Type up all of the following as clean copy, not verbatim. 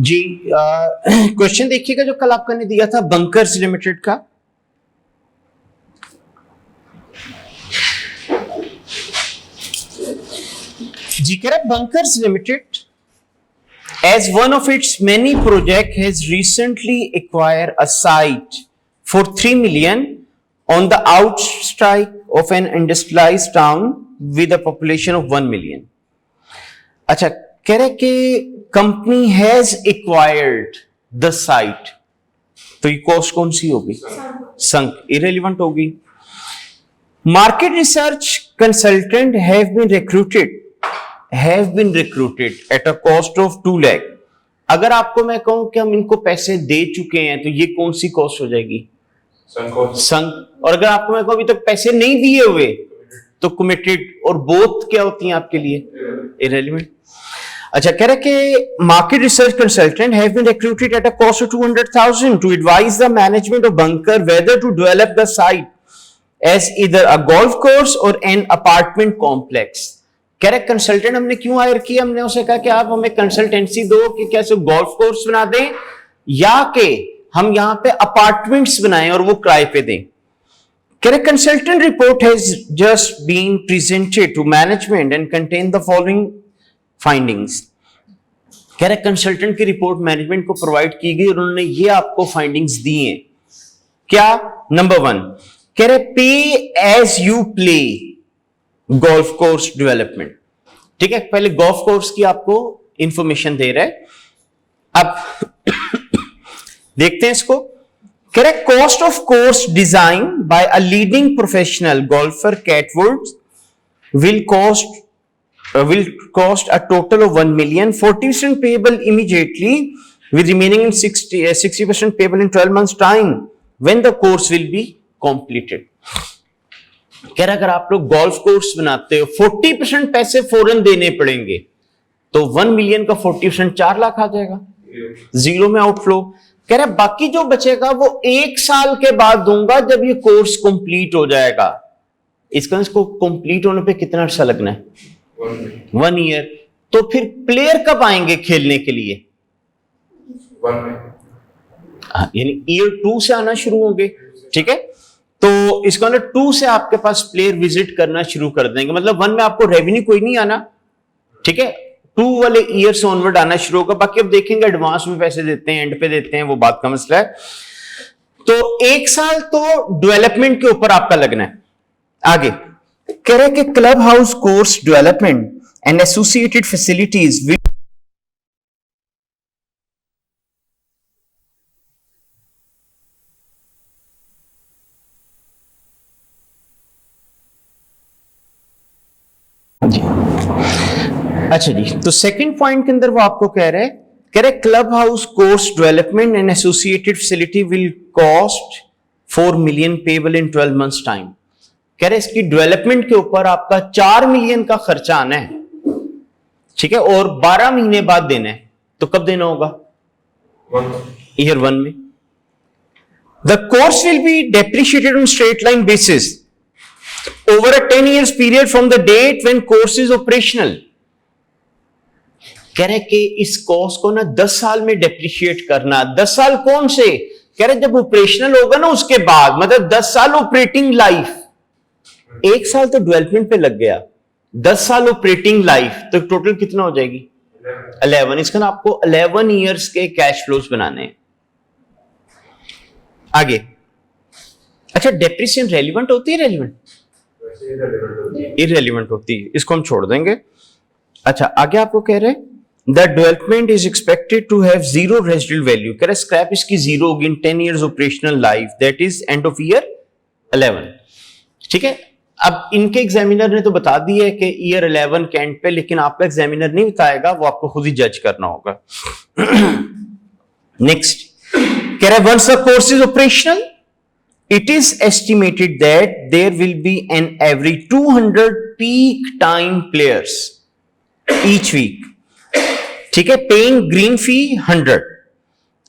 जी question देखिएगा जो कल आपका ने दिया था बंकर्स लिमिटेड का। जी कह रहा bunkers limited as one of its many projects has recently acquired a site for 3 million on the outskirts of an industrialized town with a population of 1 million। अच्छा कह रहे कि company has acquired the site, तो ये cost कौन सी होगी? Sunk, irrelevant होगी। Market research consultant have been recruited at a cost of 2 lakh. अगर आपको मैं कहूं कि हम इनको पैसे दे चुके हैं तो ये कौन सी कॉस्ट हो जाएगी? संक। और अगर आपको मैं कहूं अभी तक पैसे नहीं दिए हुए तो कमिटेड, और बोथ क्या होती हैं आपके लिए? इरेलीवेंट। अच्छा कह रहे कि market research consultant have been recruited at a cost of 200,000 to advise the management of Bunker whether to develop the site as either a golf course or an apartment complex. कह रहे consultant हमने क्यों higher किया? हमने उसे कहा कि आप हमें कंसल्टेंसी दो कि कैसे गोल्फ कोर्स बना दें या कि हम यहां पे अपार्टमेंट्स बनाएं और वो किराए पे दें। कह रहे consultant report has just been presented to management and contain the following findings. कह रहे कंसल्टेंट की रिपोर्ट मैनेजमेंट को प्रोवाइड की गई और उन्होंने ये आपको फाइंडिंग्स दी हैं। क्या? नंबर 1 कह रहे pay as you play golf course development. ठीक है, पहले गोल्फ कोर्स की आपको इंफॉर्मेशन दे रहा है। अब देखते हैं इसको। कह रहे cost of course design by a leading professional golfer Catwood will cost a total of 1 million, 40% payable immediately with remaining in 60% payable in 12 months time when the course will be completed। कह रहा अगर आप लोग golf course बनाते हो 40% पैसे फौरन देने पड़ेंगे तो 1 मिलियन का 40% 4 लाख आ जाएगा, जीरो में आउटफ्लो। कह रहा बाकी जो बचेगा वो 1 साल के बाद दूंगा जब ये कोर्स कंप्लीट हो जाएगा। इसको कंप्लीट होने पे कितना अर्सा लगना है? 1 ईयर। तो फिर प्लेयर कब आएंगे खेलने के लिए? यानी ईयर 2 से आना शुरू होंगे। ठीक है, तो इसका मतलब 2 से आपके पास प्लेयर विजिट करना शुरू कर देंगे। मतलब 1 में आपको रेवेन्यू कोई नहीं आना। ठीक है, 2 वाले ईयर से ऑनवर्ड आना शुरू होगा। बाकी अब देखेंगे एडवांस में पैसे देते हैं, एंड पे देते हैं, वो बात का मसला है। तो 1 साल तो डेवलपमेंट के ऊपर आपका लगना है। आगे कह रहे कि clubhouse course development and associated facilities will जी। अच्छा जी, तो सेकंड पॉइंट के अंदर वो आपको कह रहे club house course development and associated facility will cost 4 million payable in 12 months time. कह रहे इसकी डेवलपमेंट के ऊपर आपका 4 मिलियन का खर्चा आना है। ठीक है, और 12 महीने बाद देना है। तो कब देना होगा? ईयर 1 में। The course will be depreciated on straight line basis over a 10 years period from the date when course is operational। कह रहे कि इस कोर्स को ना 10 साल में डेप्रिशिएट करना। 10 साल कौन से? कह रहे जब ऑपरेशनल होगा ना उसके बाद, मतलब 10 साल ऑपरेटिंग लाइफ। 1 साल तो डेवलपमेंट पे लग गया, 10 साल ऑपरेटिंग लाइफ, तो टोटल कितना हो जाएगी? 11। इसका ना आपको 11 ईयर्स के कैश फ्लोज बनाने हैं। आगे अच्छा, डेप्रिसिएशन रेलिवेंट होती है? रेलिवेंट इररेलेवेंट होती है, इसको हम छोड़ देंगे। अच्छा आगे आपको कह रहे हैं the development is expected to have zero residual value. कह रहे स्क्रैप इसकी जीरो होगी in 10 years operational life, that is end of year 11। ठीक है, अब इनके एग्जामिनर ने तो बता दिया है कि ईयर 11 के एंड पे, लेकिन आपका एग्जामिनर नहीं बताएगा, वो आपको खुद ही जज करना होगा। नेक्स्ट कह रहे once the course is operational it is estimated that there will be an average 200 peak time players each week। ठीक है, पेइंग ग्रीन फी 100।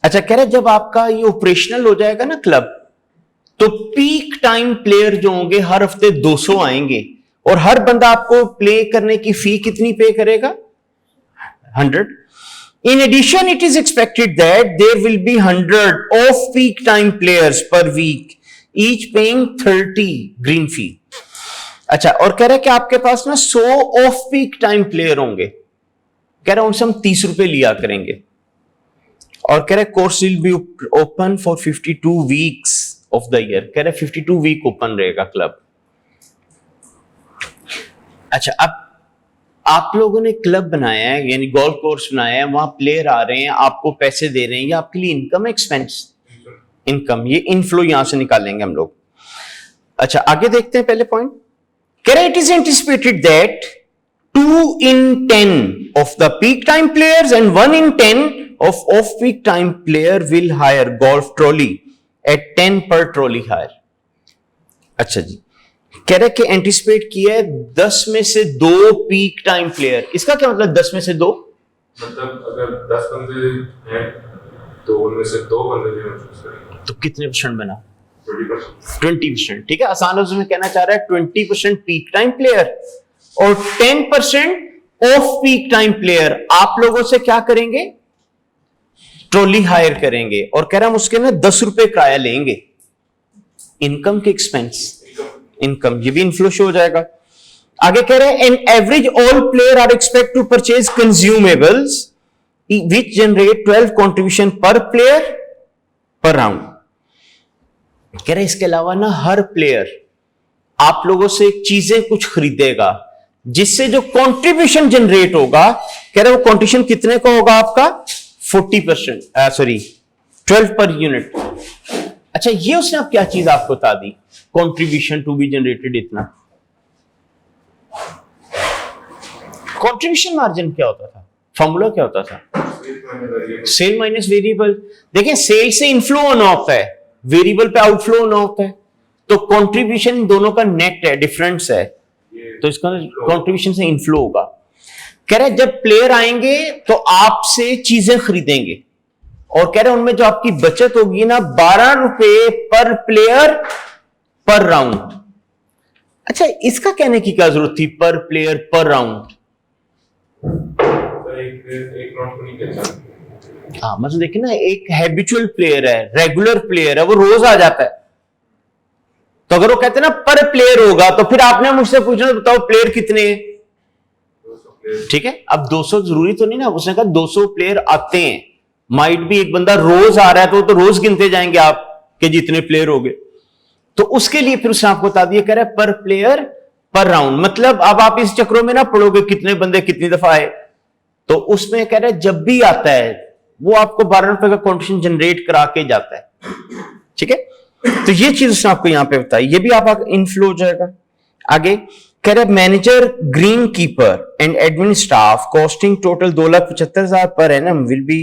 अच्छा कह रहे जब आपका ये ऑपरेशनल हो जाएगा ना क्लब, तो पीक टाइम प्लेयर जो होंगे हर हफ्ते 200 आएंगे और हर बंदा आपको प्ले करने की फी कितनी पे करेगा? 100. In addition, it is expected that there will be 100 off-peak time players per week, each paying 30 green fee. अच्छा, और कह रहा है कि आपके पास ना 100 ऑफ-पीक टाइम प्लेयर होंगे, कह रहा है उनसे हम 30 रुपए लिया करेंगे, और कह रहा है course will be open for 52 weeks of the year, कह रहा है 52 वीक ओपन रहेगा क्लब. अच्छा, अब आप लोगों ने क्लब बनाया है, यानी गोल्फ कोर्स बनाया है, वहां प्लेयर आ रहे हैं, आपको पैसे दे रहे हैं, ये आपके लिए इनकम एक्सपेंस? इनकम. ये इनफ्लो यहां से निकालेंगे हम लोग. अच्छा, आगे देखते हैं पहले पॉइंट. कह रहे it is anticipated that 2 in 10 of the peak time players and 1 in 10 of off peak time player will hire golf trolley at 10 per trolley hire. अच्छा जी, कह रहे कि एंटिसिपेट किया है 10 में से 2 पीक टाइम प्लेयर. इसका क्या मतलब 10 में से 2? मतलब अगर 10 बंदे हैं तो उनमें से 2 बंदे भी चूज करेंगे तो कितने परसेंट बना? 20%. 20%. ठीक है, आसान लफ्ज़ों में कहना चाह रहा है 20% पीक टाइम प्लेयर और 10% ऑफ पीक टाइम प्लेयर आप लोगों से क्या करेंगे? ट्रॉली हायर करेंगे, और कह रहा हम उसके ना 10 रुपए किराया लेंगे. इनकम के एक्सपेंस, इनकम. ये भी इनफ्लो शो हो जाएगा. आगे कह रहे हैं an average all player are expect to purchase consumables which generate 12 contribution per player per round. कह रहे इसके अलावा ना हर प्लेयर आप लोगों से चीजें कुछ खरीदेगा जिससे जो कंट्रीब्यूशन जनरेट होगा, कह रहे वो कंट्रीब्यूशन कितने का होगा आपका? 40%, सॉरी 12 पर यूनिट. अच्छा, ये उसने अब क्या चीज आपको बता दी? कंट्रीब्यूशन टू बी जनरेटेड इतना. कंट्रीब्यूशन मार्जिन क्या होता था? फॉर्मूला क्या होता था? Sale minus variable. देखिए, सेल से इनफ्लो होना होता है, वेरिएबल पे आउटफ्लो होना होता है, तो कंट्रीब्यूशन दोनों का नेट है, डिफरेंस है, तो इसका कंट्रीब्यूशन से इनफ्लो होगा. कह रहे जब प्लेयर आएंगे तो आपसे चीजें खरीदेंगे, और कह रहे उनमें जो आपकी बचत होगी ना 12 रुपए पर प्लेयर पर राउंड. अच्छा, इसका कहने की क्या जरूरत थी पर प्लेयर पर राउंड? एक राउंड को नहीं कह सकते. हाँ, मतलब देखिए ना, एक हैबिचुअल प्लेयर है, रेगुलर प्लेयर है, वो रोज आ जाता है, तो अगर वो कहते हैं ना पर प्लेयर होगा, तो फिर आपने मुझसे पूछना बताओ प्लेयर कितने हैं? ठीक है, अब 200 जरूरी तो नहीं ना, उसने कहा 200 प्लेयर आते हैं, माइट भी एक बंदा रोज आ रहा है तो रोज गिनते जाएंगे आप के जितने प्लेयर हो गए, तो उसके लिए फिर उसने आपको बता दिया, कह रहा है पर प्लेयर पर राउंड. मतलब अब आप इस चक्रों में ना पढ़ोगे कितने बंदे कितनी दफा आए, तो उसमें कह रहा है जब भी आता है वो आपको 12 रुपए का कंट्रीब्यूशन जनरेट करा के जाता है. ठीक है, तो ये चीज उसने आपको यहां पे बताई, ये भी आप इनफ्लो हो जाएगा. आगे कह रहे manager, green keeper and admin staff costing total 2,75,000 पर एनम विल बी.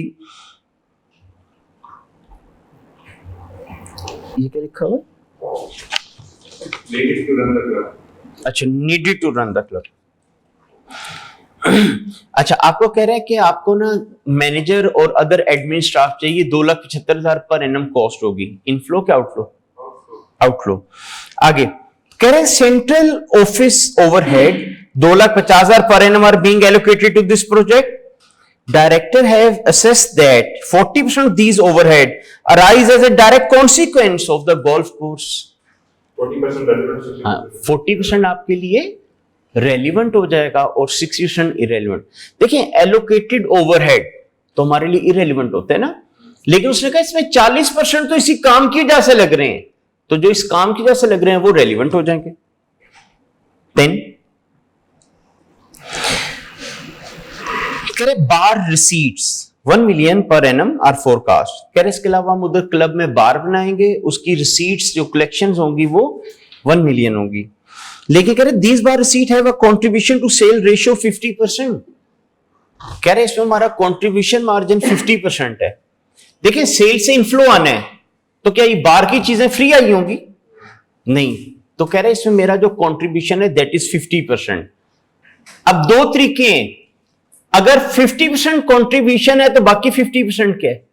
ये क्या लिखा हुआ? अच्छा, needed to run the club. अच्छा, आपको कह रहा है कि आपको ना मैनेजर और अदर एडमिन स्टाफ चाहिए, 2,75,000 पर एनम कॉस्ट होगी. इनफ्लो क्या आउटफ्लो? आउटफ्लो. आगे कह रहे central office overhead 2,50,000 per annum are being allocated to this project. Director have assessed that 40% of these overhead arise as a direct consequence of the golf course. 40% relevant. हाँ, 40% आपके लिए relevant हो जाएगा और 60% irrelevant. देखिए, एलोकेटेड ओवरहेड तो हमारे लिए इरेलीवेंट होते हैं ना, लेकिन उसने कहा इसमें 40% तो इसी काम की वजह से लग रहे हैं, तो जो इस काम की वजह से लग रहे हैं वो रेलिवेंट हो जाएंगे. देन कह रहे bar receipts 1 million per annum are forecast. कह रहे इसके अलावा हम उधर क्लब में बार बनाएंगे, उसकी रिसीट्स जो कलेक्शंस होंगी वो 1 million होगी. लेकिन कह रहे these bar receipt have a contribution to sale ratio 50%. कह रहे इसमें हमारा कंट्रीब्यूशन मार्जिन 50% है. देखिए, सेल से इनफ्लो आना है तो क्या ये बार की चीजें फ्री आई होंगी? नहीं. तो कह रहे इसमें मेरा जो कंट्रीब्यूशन है दैट इज 50%. अब 2 तरीके हैं, अगर 50% कंट्रीब्यूशन है तो बाकी 50% क्या है?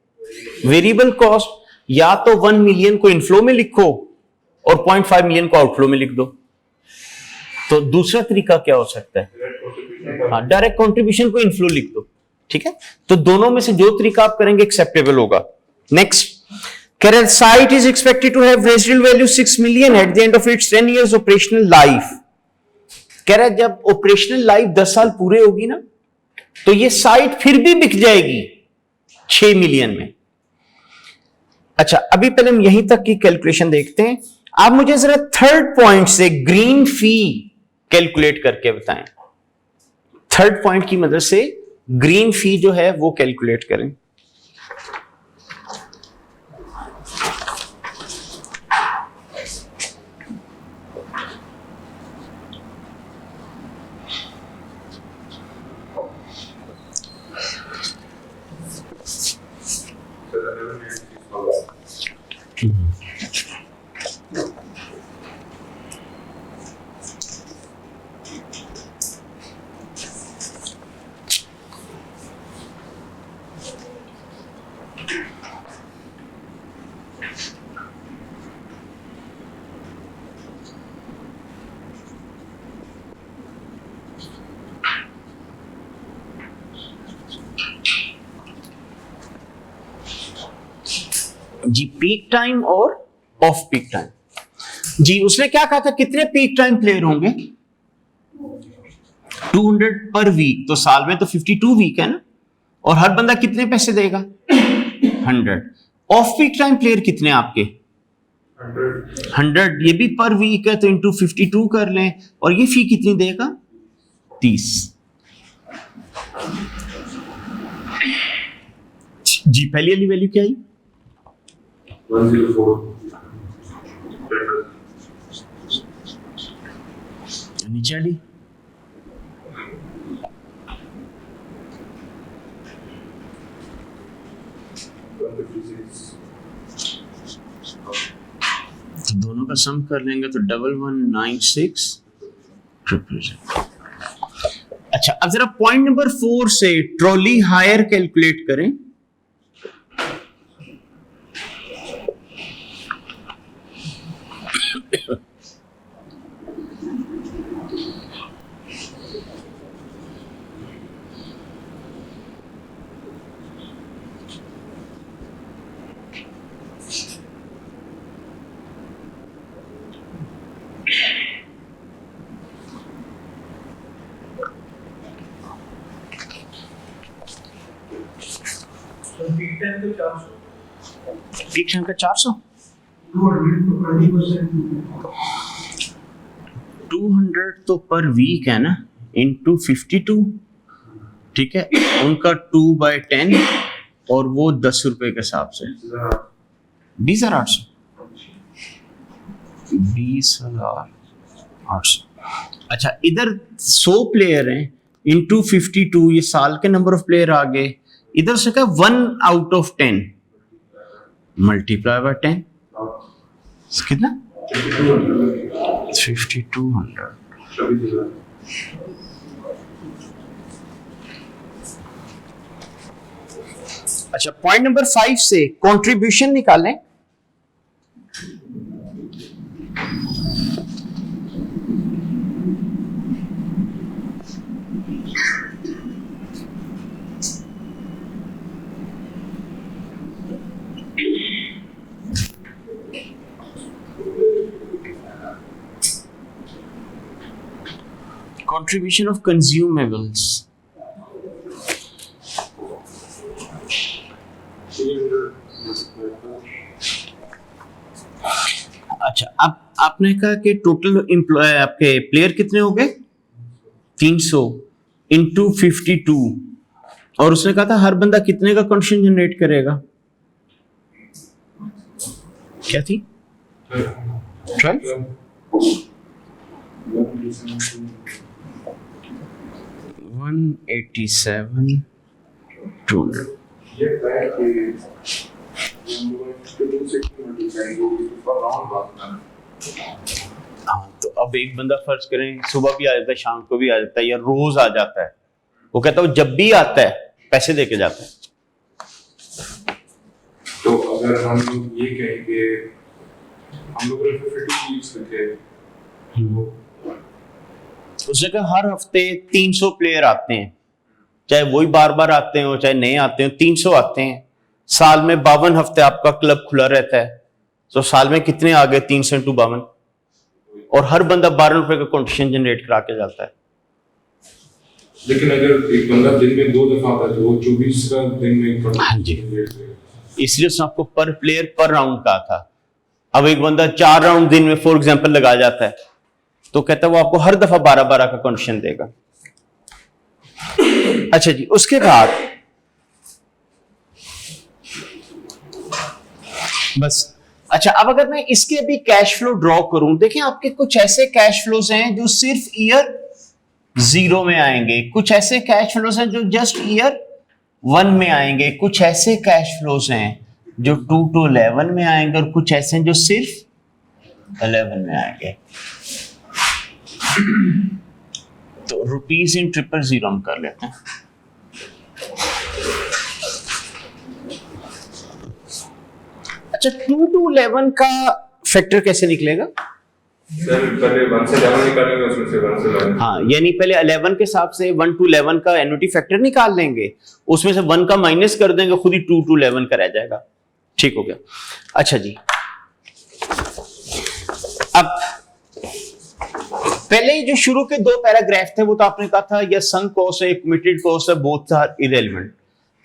Variable cost. या तो 1 million को इनफ्लो में लिखो और 0.5 million को आउटफ्लो में लिख दो. तो दूसरा तरीका क्या हो सकता है? हाँ, डायरेक्ट कंट्रीब्यूशन को इनफ्लो लिख दो, ठीक है। तो दोनों में से जो तरीका आप करेंगे एक्सेप्टेबल होगा। Next, Kerala site is expected to have residual value 6 million at the end of its 10 years operational life. कह रहा है जब ऑपरेशनल लाइफ 10 साल पूरे होगी ना, तो ये साइट फिर भी बिक जाएगी 6 मिलियन में। अच्छा, अभी पहले हम यहीं तक की कैलकुलेशन देखते हैं। आप मुझे जरा थर्ड पॉइंट से ग्रीन फी कैलकुलेट करके बताएं। थर्ड पॉइंट की मदद से ग्रीन फी जो है वो कैलकुलेट करें। जी, पीक टाइम और ऑफ पीक टाइम। जी, उसने क्या कहा था, कितने पीक टाइम प्लेयर होंगे? 200 पर वीक, तो साल में तो 52 वीक है ना, और हर बंदा कितने पैसे देगा? 100। ऑफ पीक टाइम प्लेयर कितने आपके? 100। ये भी पर वीक है, तो इंटू 52 कर लें, और ये फी कितनी देगा? 30। जी, पहली वाली वैल्यू क्या आई? 104। नीचे वाली? तो दोनों का सम कर लेंगे तो 1196 000। अच्छा, अब जरा पॉइंट नंबर 4 से ट्रॉली हायर कैलकुलेट करें। पीक टाइम का 400, 200 तो पर वीक है ना, इंटू 52, ठीक है। उनका 2/10 और वो 10 रुपए के हिसाब से 20,800। 20,800। अच्छा, इधर 100 प्लेयर हैं, इंटू 52, ये साल के नंबर ऑफ प्लेयर आ गए। इधर से क्या 1 आउट ऑफ 10 मल्टीप्लाई बाय 10 कितना? 5200। अच्छा, पॉइंट नंबर 5 से कंट्रीब्यूशन निकालें। Contribution of consumables. अच्छा, अब आपने कहा कि टोटल एम्प्लॉय आपके प्लेयर कितने हो गए? 300 इंटू 52, और उसने कहा था हर बंदा कितने का कंट्रीब्यूशन जनरेट करेगा? क्या थी? 12? 187 200। हाँ, तो अब एक बंदा फर्ज करें सुबह भी आ जाता है, शाम को भी आ जाता है, या रोज आ जाता है। वो कहता है जब भी आता है पैसे देके जाता है। तो अगर हम लोग ये कहें कि हम लोग ने 52 वीक्स रखे, उसने कहा हर हफ्ते 300 प्लेयर आते हैं, चाहे वही बार बार आते हो चाहे नए आते हो, 300 आते हैं। साल में 52 हफ्ते आपका क्लब खुला रहता है, तो साल में कितने आ गए? 300 × 52, और हर बंदा 12 रुपए का कंडीशन जनरेट करा के जाता है। लेकिन अगर एक बंदा दिन में 2 दफा आता है तो वो 24 का दिन में हाँ जी, इसलिए उसने आपको पर प्लेयर पर राउंड कहा था। अब एक बंदा 4 राउंड दिन में फॉर एग्जांपल लगा जाता है, तो कहता है वो आपको हर दफा 12-12 का कंडीशन देगा। अच्छा जी, उसके बाद बस। अच्छा, अब अगर मैं इसके अभी कैश फ्लो ड्रॉ करूं, देखें आपके कुछ ऐसे कैश फ्लोज हैं जो सिर्फ ईयर 0 में आएंगे, कुछ ऐसे कैश फ्लोज हैं जो जस्ट ईयर 1 में आएंगे, कुछ ऐसे कैश फ्लोज हैं जो 2 to 11 में आएंगे, और कुछ ऐसे हैं जो सिर्फ 11 में आएंगे। तो रुपीज इन 000 हम कर लेते हैं। अच्छा, 2 to 11 का फैक्टर कैसे निकलेगा? सर पहले 1 से 11 निकालेंगे, उसमें से 1 से 9। हाँ, यानी पहले 11 के हिसाब से 1 to 11 का एन्युटी फैक्टर निकाल लेंगे, उसमें से 1 का माइनस कर देंगे, खुद ही 2 to 11 का रह जाएगा। ठीक हो गया। अच्छा जी, अब पहले जो शुरू के 2 पैराग्राफ थे वो तो आपने कहा था या संक कॉस्ट है, कमिटेड कॉस्ट है, बोथ आर इररिलेवेंट।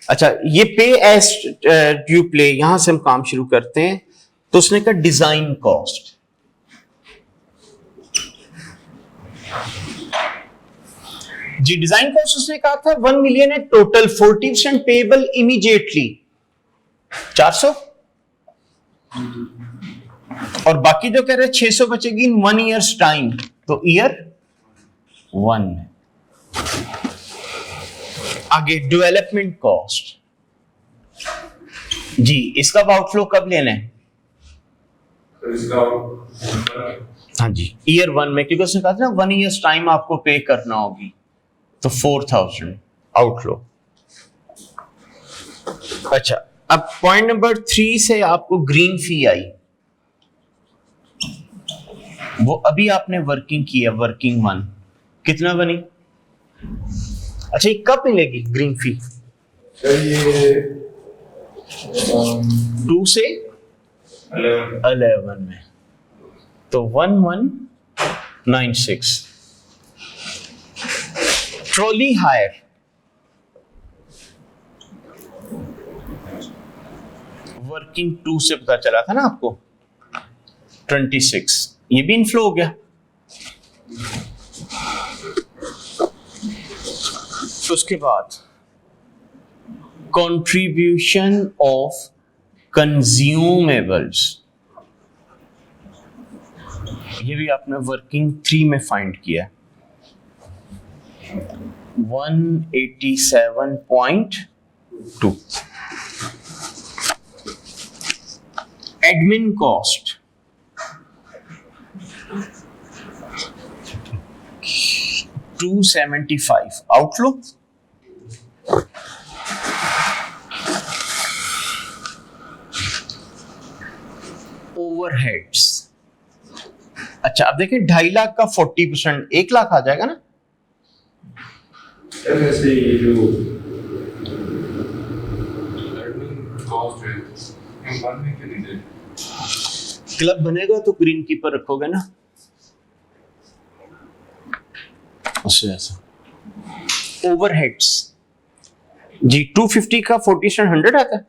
अच्छा, ये पे एज यू प्ले, यहां से हम काम शुरू करते हैं। तो उसने कहा डिजाइन कॉस्ट। जी, डिजाइन कॉस्ट उसने कहा था 1 मिलियन है टोटल, 40% पेबल इमीडिएटली 400, और बाकी जो कह रहे हैं 600 बचेगी इन 1 ईयर्स टाइम, तो ईयर 1 में। आगे डेवलपमेंट कॉस्ट। जी, इसका आउटफ्लो कब लेना है? हाँ जी, ईयर 1 में, क्योंकि उसने कहा था ना 1 ईयर्स टाइम आपको पे करना होगी, तो 4000 आउटफ्लो। अच्छा, अब पॉइंट नंबर 3 से आपको ग्रीन फी आई, वो अभी आपने वर्किंग किया, वर्किंग 1 कितना बनी? अच्छा, ये कब मिलेगी ग्रीन फी? ये 2 से 11 में, तो 1196। ट्रॉली हायर, वर्किंग 2 से पता चला था ना आपको 26, ये भी इनफ्लो हो गया। तो उसके बाद कंट्रीब्यूशन ऑफ कंज्यूमेबल्स, ये भी आपने वर्किंग 3 में फाइंड किया, 187.2। Admin cost, $275 outflow. ओवरहेड्स, अच्छा अब देखिए 2.5 लाख का 40%, 1 लाख आ जाएगा ना। ऐसे ये जो एडमिन कॉस्ट है हम बाद में क्यों नहीं दे? क्लब बनेगा तो ग्रीन कीपर रखोगे ना, उससे ऐसा। ओवरहेड्स जी, 250 का 40% 100 आता है,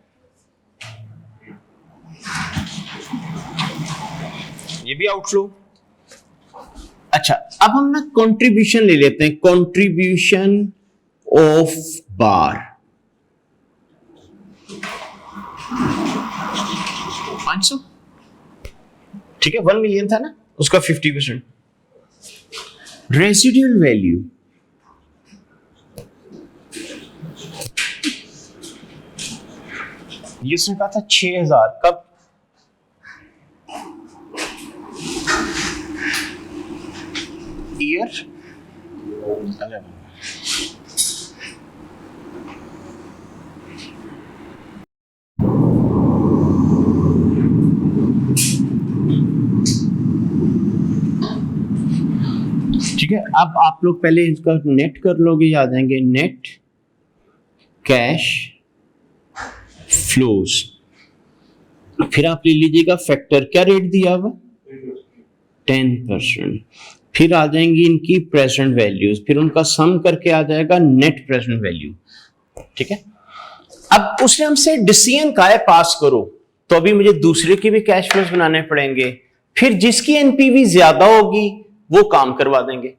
ये भी आउटफ्लो। अच्छा, अब हम ना कंट्रीब्यूशन ले लेते हैं, कंट्रीब्यूशन ऑफ बार 500, ठीक है, 1 मिलियन था ना, उसका 50%। रेसिडुअल वैल्यू, ये उसने कहा था 6000, कब? ईयर 11। ठीक ठीक है, अब आप लोग पहले इसका नेट कर लोगे, याद आएंगे नेट कैश फ्लोज, फिर आप ले लीजिएगा फैक्टर, क्या रेट दिया हुआ 10%, फिर आ जाएंगी इनकी प्रेजेंट वैल्यूज, फिर उनका सम करके आ जाएगा नेट प्रेजेंट वैल्यू। ठीक है, अब उसने हमसे डिसीजन कहा है पास करो, तो अभी मुझे दूसरे के भी कैश फ्लोज बनाने पड़ेंगे, फिर जिसकी एनपीवी ज्यादा होगी वो काम करवा देंगे।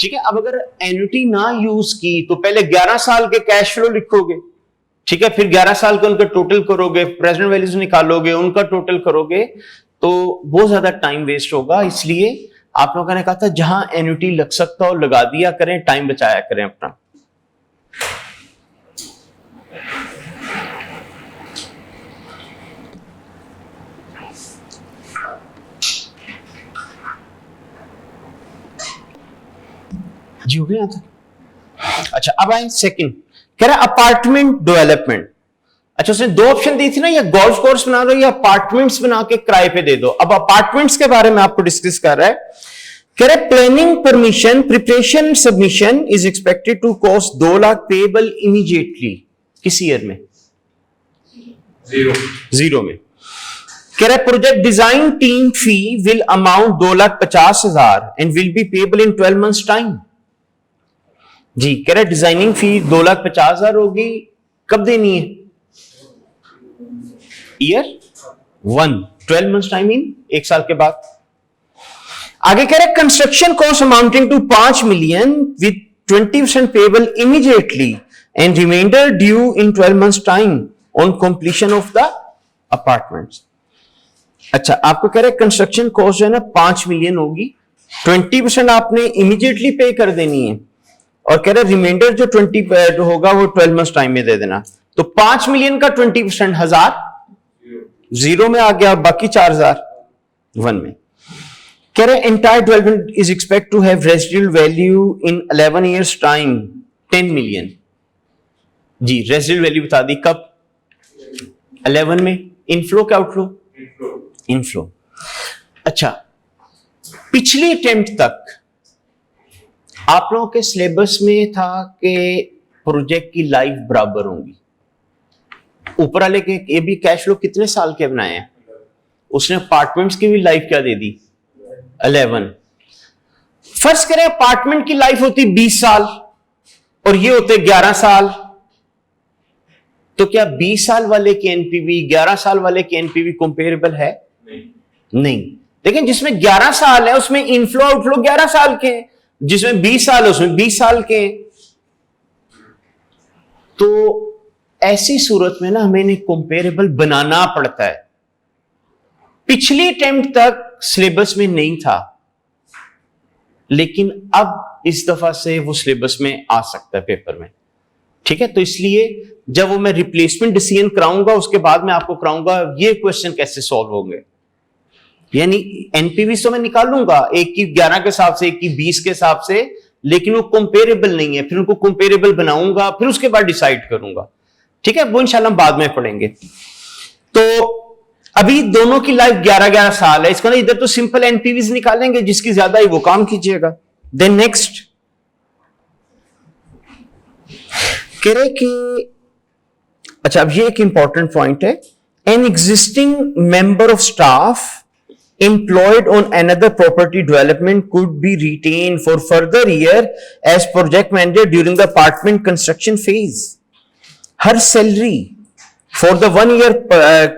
ठीक है, अब अगर एन्युटी ना यूज की तो पहले 11 साल के कैश फ्लो लिखोगे, ठीक है, फिर 11 साल के उनका टोटल करोगे, प्रेजेंट वैल्यूज निकालोगे, उनका टोटल करोगे, तो बहुत ज्यादा टाइम वेस्ट होगा। इसलिए आप लोगों ने कहा था जहां एन्युटी लग सकता हो लगा दिया करें, टाइम बचाया करें अपना। जी हो गया था। अच्छा, अब आए सेकंड, कह रहा है अपार्टमेंट डेवलपमेंट। अच्छा, उसने दो ऑप्शन दी थी ना, या गोल्फ कोर्स बना दो या अपार्टमेंट्स बना के किराए पे दे दो। अब अपार्टमेंट्स के बारे में आपको डिस्कस कर रहा है, कह रहा है planning permission preparation submission is expected to cost 2 lakh payable immediately, किस ईयर में? जीरो में। कह रहा है project design team fee will amount 2,50,000 and will be payable in 12 months time. जी, कह रहा है डिजाइनिंग फी 2,50,000 होगी, कब देनी है? ईयर 1, 12 मंथ्स टाइम इन 1 साल के बाद। आगे कह रहे construction cost amounting to 5 million with 20% payable immediately and reminder due in 12 months time on completion of the apartments. अच्छा, आपको कह रहे कंस्ट्रक्शन कॉस्ट जो है ना 5 million होगी, 20% आपने इमीडिएटली पे कर देनी है, और कह रहे रिमाइंडर जो 20 होगा वो 12 मंथ्स टाइम में दे देना। तो 5 million का 20% 1000 जीरो में आ गया, और बाकी 4000 1 में। कह रहे entire development is expect to have residual value in 11 years time 10 million। जी, रेजिडुअल वैल्यू बता दी कब? 11 में। इनफ्लो क्या आउटफ्लो? इनफ्लो। अच्छा, पिछली अटेम्प्ट तक आप लोगों के सिलेबस में था कि प्रोजेक्ट की लाइफ बराबर होंगी। ऊपर वाले के ये भी कैश फ्लो कितने साल के बनाए हैं, उसने अपार्टमेंट्स की भी लाइफ क्या दे दी? 11। फर्ज करें अपार्टमेंट की लाइफ होती 20 साल और ये होते 11 साल, तो क्या 20 साल वाले की एनपीवी 11 साल वाले की एनपीवी कंपेरेबल है? नहीं। लेकिन जिसमें 11 साल है उसमें इनफ्लो आउटफ्लो 11 साल के हैं, जिसमें 20 साल है उसमें 20 साल के हैं। तो ऐसी सूरत में ना हमें इन्हें कंपेरेबल बनाना पड़ता है। पिछली अटेम्प्ट तक सिलेबस में नहीं था, लेकिन अब इस दफा से वो सिलेबस में आ सकता है पेपर में। ठीक है, तो इसलिए जब वो मैं रिप्लेसमेंट डिसीजन कराऊंगा उसके बाद मैं आपको कराऊंगा ये क्वेश्चन कैसे सॉल्व होंगे। यानी एनपीवी तो मैं निकालूंगा, एक की 11 के हिसाब से, एक की 20 के हिसाब से, लेकिन वो कंपेरेबल नहीं है। फिर उनको कंपेरेबल बनाऊंगा, फिर उसके बाद डिसाइड करूंगा। ठीक है, वो इंशाल्लाह बाद में पढ़ेंगे। तो अभी दोनों की लाइफ 11-11 साल है, इसका ना इधर तो सिंपल एनपीवीज निकालेंगे, जिसकी ज्यादा ही वो काम कीजिएगा। देन नेक्स्ट कह रहे कि अच्छा, अब ये एक इंपॉर्टेंट पॉइंट है, an existing member of staff employed on another property development could be retained for further year as project manager during the apartment construction phase. Her salary for the 1 year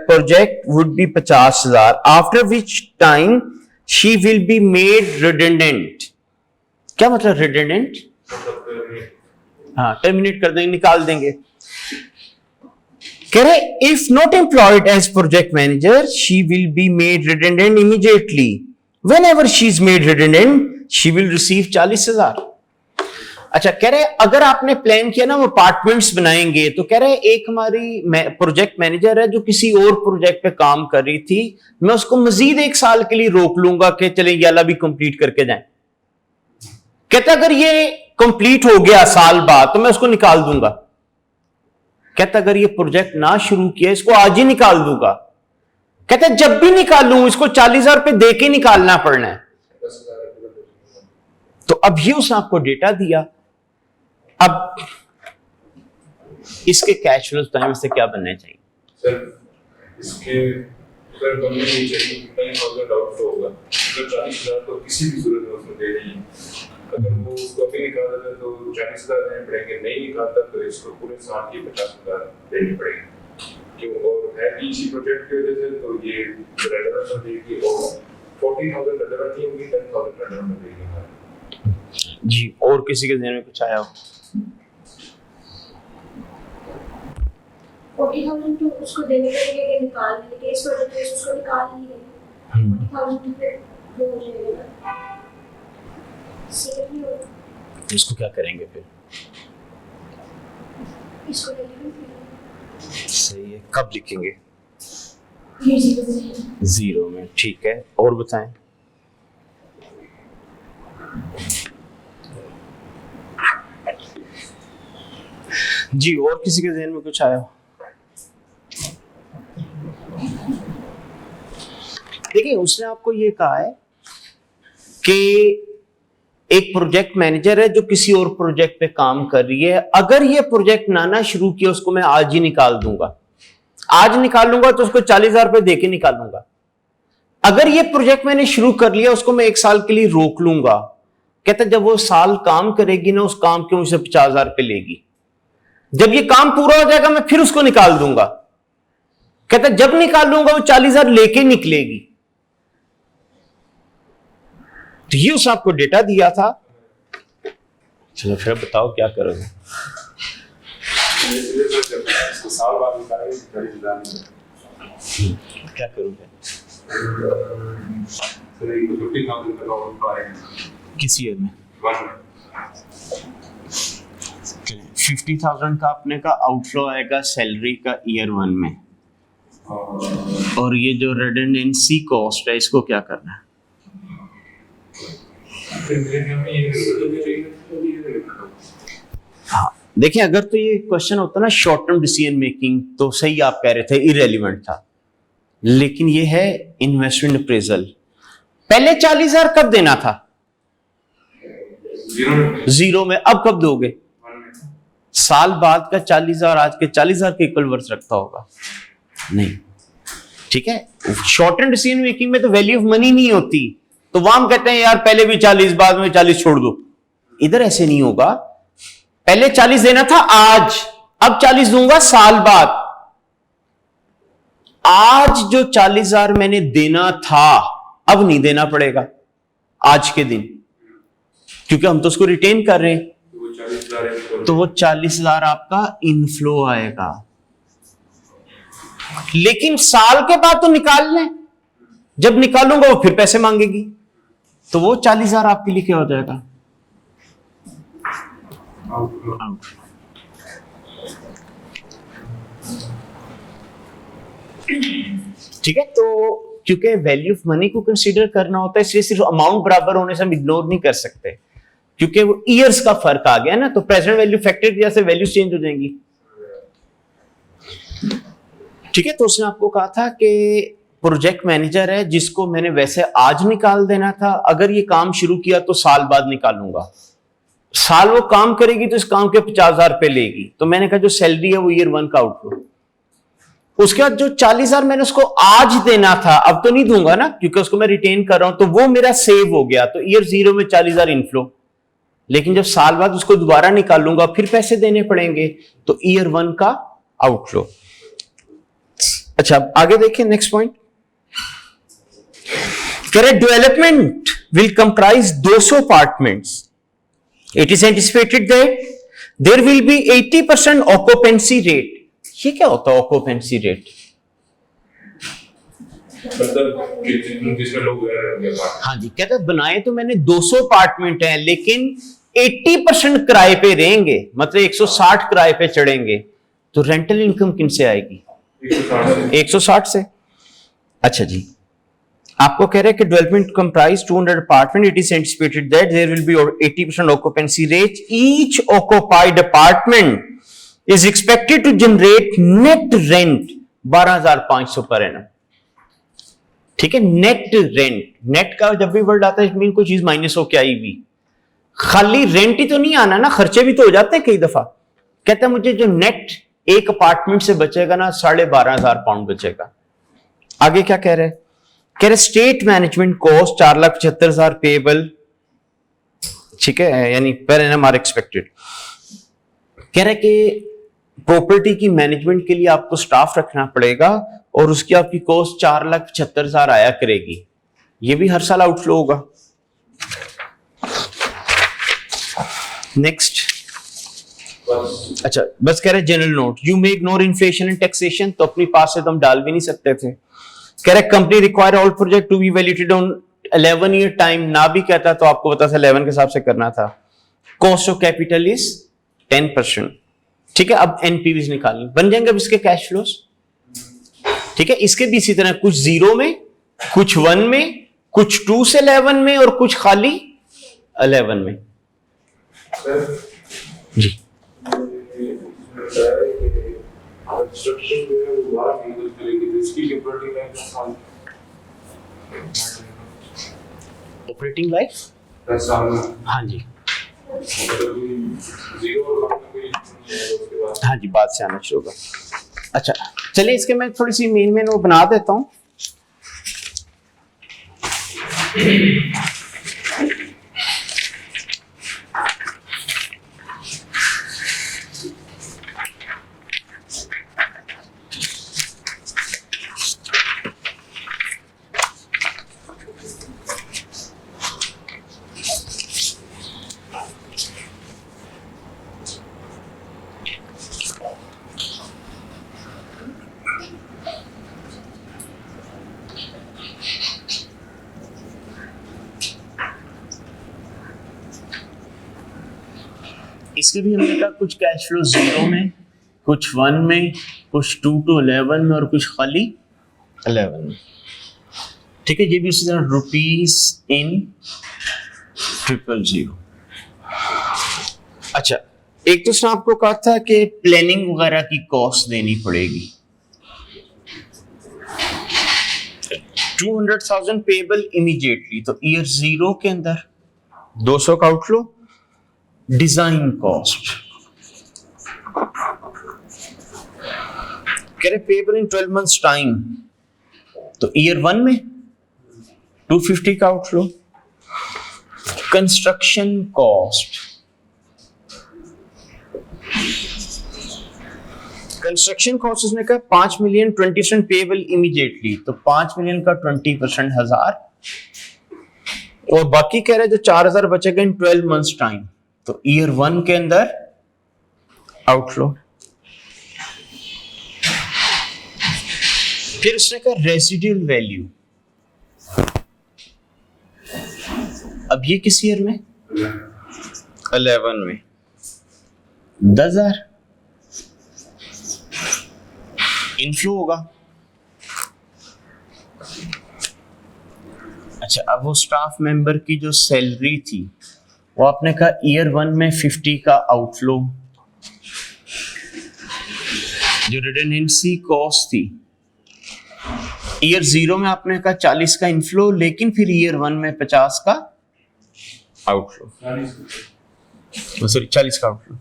project would be 50,000, after which time she will be made redundant. क्या मतलब redundant? हाँ, terminate कर देंगे, निकाल देंगे। कह रहे if not employed as project manager she will be made redundant immediately, whenever she is made redundant she will receive 40,000। अच्छा, कह रहे अगर आपने प्लान किया ना वो अपार्टमेंट्स बनाएंगे, तो कह रहे एक हमारी प्रोजेक्ट मैनेजर है जो किसी और प्रोजेक्ट पे काम कर रही थी, मैं उसको मजीद 1 साल के लिए रोक लूंगा कि चले ये वाला भी कंप्लीट करके जाएं। कहता अगर ये कंप्लीट हो गया साल बाद तो मैं उसको निकाल दूंगा। कहता अगर ये प्रोजेक्ट ना शुरू किया इसको आज ही निकाल दूंगा। कहता जब भी निकालूं इसको 40,000 रुपए दे के निकालना पड़ना है। 10,000 तो अब ये उसने आपको डेटा दिया। अब इसके कैश फ्लो टाइम से क्या बनना चाहिए? सर इसके सर बनने नहीं चाहिए 10,000 आउटफ्लो होगा। अगर 40,000 तो किसी भी सूरत में उसमें देना ही है। अगर वो उसको अभी निकाल देता तो 40,000 देने पड़ेंगे, नहीं निकालता तो इसको पूरे साल की 50,000 देनी पड़ेगी। क्यों? और है भी इसी प्रोजेक्ट की वजह से तो ये रेलेवेंस देगी और 40,000 रेलेवेंट नहीं होगी, 10,000 रेलेवेंट देगी जी। और किसी के ध्यान में कुछ आया हो? 40,000 तो उसको देने के लिए निकालने के इस प्रोजेक्ट में उसको निकाल नहीं रही 40,000 पे वो हो जाएगा सेव नहीं होगा। इसको क्या करेंगे फिर? इसको डिलीवर सही है। कब लिखेंगे? ये जीरो में जीरो में। ठीक है, और बताएं। जी, और किसी के ध्यान में कुछ आया हो? देखिए उसने आपको ये कहा है कि एक प्रोजेक्ट मैनेजर है जो किसी और प्रोजेक्ट पे काम कर रही है। अगर ये प्रोजेक्ट ना शुरू किया उसको मैं आज ही निकाल दूंगा। आज निकाल लूंगा तो उसको 40,000 रुपए देके निकालूंगा। अगर ये प्रोजेक्ट मैंने शुरू कर लिया उसको मैं 1 साल के लिए रोक लूंगा। कहता जब वो साल काम करेगी ना उस काम के मुझसे 50,000 रुपए लेगी। जब ये काम पूरा हो जाएगा मैं फिर उसको निकाल दूंगा। कहता जब निकाल लूंगा वो 40,000 लेके निकलेगी। तो ये उसने आपको डेटा दिया था। चलो फिर बताओ क्या करोगे? इसको साल बाद निकालेंगे 40,000 क्या करोगे? सर ये 50,000 का आउटफ्लो आएगा किस ईयर में? 1 में 50,000 का अपने का आउटफ्लो आएगा सैलरी का ईयर 1 में। और ये जो रेडंडेंसी कॉस्ट है इसको क्या करना है? हाँ देखिए, अगर तो ये क्वेश्चन होता ना शॉर्ट टर्म डिसीजन मेकिंग तो सही आप कह रहे थे, इररेलेवेंट था। लेकिन ये है इन्वेस्टमेंट अप्रेजल। पहले 40,000 कब देना था? जीरो में। अब कब दोगे? साल बाद का 40,000 आज के 40,000 के इक्वल वर्थ रखता होगा? नहीं। ठीक है, शॉर्ट टर्म डिसीजन मेकिंग में तो वैल्यू ऑफ मनी नहीं होती। तो वहां हम कहते हैं यार पहले भी 40 बाद में 40 छोड़ दो। इधर ऐसे नहीं होगा। पहले 40 देना था आज, अब 40 दूंगा साल बाद। आज जो 40,000 मैंने देना था अब नहीं देना पड़ेगा आज के दिन, क्योंकि हम तो उसको रिटेन कर रहे हैं। तो वो 40,000 आपका इनफ्लो आएगा। लेकिन साल के बाद तो निकाल लें, जब निकालूंगा वो फिर पैसे मांगेगी, तो वो 40,000 आपके लिए क्या हो जाएगा? आउट। ठीक है, तो क्योंकि वैल्यू ऑफ मनी को कंसीडर करना होता है इसलिए सिर्फ अमाउंट बराबर होने से हम इग्नोर नहीं कर सकते, क्योंकि वो ईयर्स का फर्क आ गया ना। तो प्रेजेंट वैल्यू फैक्टर की वजह से वैल्यू चेंज हो जाएंगी। ठीक है, तो उसने आपको कहा था कि प्रोजेक्ट मैनेजर है जिसको मैंने वैसे आज निकाल देना था, अगर ये काम शुरू किया तो साल बाद निकालूंगा। साल वो काम करेगी तो इस काम के 50,000 रुपए लेगी। तो मैंने कहा जो सैलरी है वो ईयर 1 का आउटफ्लो। उसके बाद जो 40,000 मैंने उसको आज देना था अब तो नहीं दूंगा ना, क्योंकि उसको मैं रिटेन कर रहा हूं, तो वो मेरा सेव हो गया। तो ईयर 0 में 40,000 इनफ्लो। लेकिन जब साल बाद उसको दोबारा निकालूंगा फिर पैसे देने पड़ेंगे, तो ईयर 1 का आउटफ्लो। अच्छा, अब आगे देखिए next point. Development will comprise 200 apartments. It is anticipated that there will be 80% occupancy rate. ये क्या होता है occupancy rate? मतलब जिसमें लोग रह रहे होंगे। हाँ जी, कहते हैं बनाए तो मैंने 200 अपार्टमेंट हैं लेकिन 80% किराए पे रहेंगे, मतलब 160 किराए पे चढ़ेंगे। तो रेंटल इनकम किन से आएगी? 160 से। अच्छा जी, आपको कह रहे हैं कि development comprise 200 apartment. It is anticipated that there will be 80% occupancy rate. Each occupied apartment is expected to generate net rent 12,500 per annum. ठीक है, नेट रेंट, नेट का जब भी वर्ड आता है मीन कोई चीज माइनस हो के आई हुई, खाली रेंट ही तो नहीं आना ना, खर्चे भी तो हो जाते हैं कई दफा। कहता है मुझे जो नेट एक अपार्टमेंट से बचेगा ना 12,500 पाउंड बचेगा। आगे क्या कह रहे हैं, कह रहे स्टेट मैनेजमेंट कॉस्ट 4,75,000 पेएबल, ठीक है, यानी पर एनम आर एक्सपेक्टेड। कह रहे कि प्रॉपर्टी की मैनेजमेंट के लिए आपको स्टाफ रखना पड़ेगा और उसकी आपकी कॉस्ट 4,75,000 आया करेगी। ये भी हर साल आउटफ्लो होगा। नेक्स्ट, अच्छा बस कह रहे general note, you may ignore inflation and taxation, तो अपनी पास से तो हम डाल भी नहीं सकते थे। कह रहे company require all project to be validated on 11 year time, ना भी कहता तो आपको पता था 11 के हिसाब से करना था। Cost of capital is 10%। ठीक है, अब एनपीवीज निकालनी, बन जाएंगे अब इसके कैश फ्लोस। ठीक है, इसके भी इसी तरह कुछ 0 में, कुछ 1 में, कुछ 2 से 11 में और कुछ खाली 11 में। जी ऑपरेटिंग लाइफ, हाँ जी हाँ जी, बात से आना शुरू होगा। अच्छा चलिए, इसके मैं थोड़ी सी मेन वो बना देता हूं। इसके भी हमने कहा कुछ कैश फ्लो 0 में, कुछ 1 में, कुछ 2 to 11 में और कुछ खाली 11 में। ठीक है, ये भी उसी तरह रुपीस इन 000। अच्छा, एक तो उसने आपको कहा था कि प्लानिंग वगैरह की कॉस्ट देनी पड़ेगी। 200,000 पेएबल इमीडिएटली, तो ईयर 0 के अंदर 200 का आउटफ्लो। डिजाइन कॉस्ट कह रहे पेएबल इन 12 months टाइम, तो ईयर 1 में 250 का outflow. Construction cost, construction cost उसने कहा 5 million 20% पेएबल इमीडिएटली, तो 5 million का 20% 1000, और बाकी कह रहे जो 4000 बचेगा इन 12 months टाइम, तो ईयर 1 के अंदर आउटफ्लो। फिर उसने कहा रेसिडुअल वैल्यू, अब ये किस ईयर में, 11 में 10,000 इनफ्लो होगा। अच्छा, अब वो स्टाफ मेंबर की जो सैलरी थी वो आपने कहा ईयर 1 में 50 का आउटफ्लो, जो रिडंडेंसी कॉस्ट थी ईयर 0 में आपने कहा 40 का इनफ्लो, लेकिन फिर ईयर 1 में 50 का आउटफ्लो, सॉरी 40 का आउटफ्लो।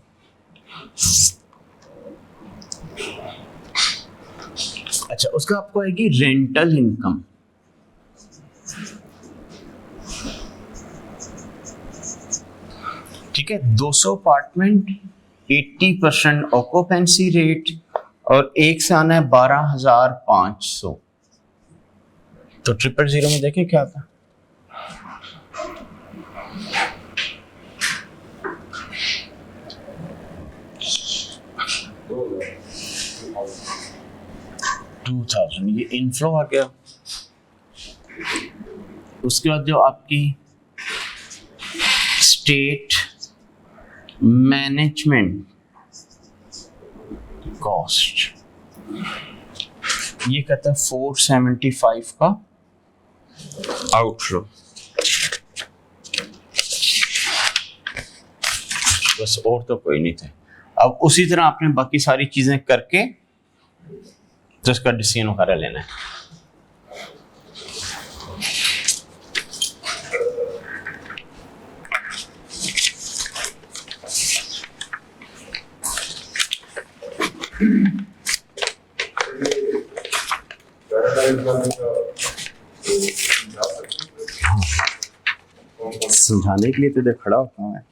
अच्छा, उसका आपको आएगी रेंटल इनकम। ठीक है, 200 अपार्टमेंट, 80% ऑक्यूपेंसी रेट, और एक से आना है 12,500। तो 000 में देखें क्या था, ये इनफ्लो आ गया। उसके बाद जो आपकी स्टेट मैनेजमेंट कॉस्ट, ये कहता है 475 का आउटफ्लो। बस और तो कोई नहीं थे। अब उसी तरह आपने बाकी सारी चीजें करके तो इसका डिसीजन वगैरह लेना है। समझाने के लिए तो इधर खड़ा होता हूँ मैं।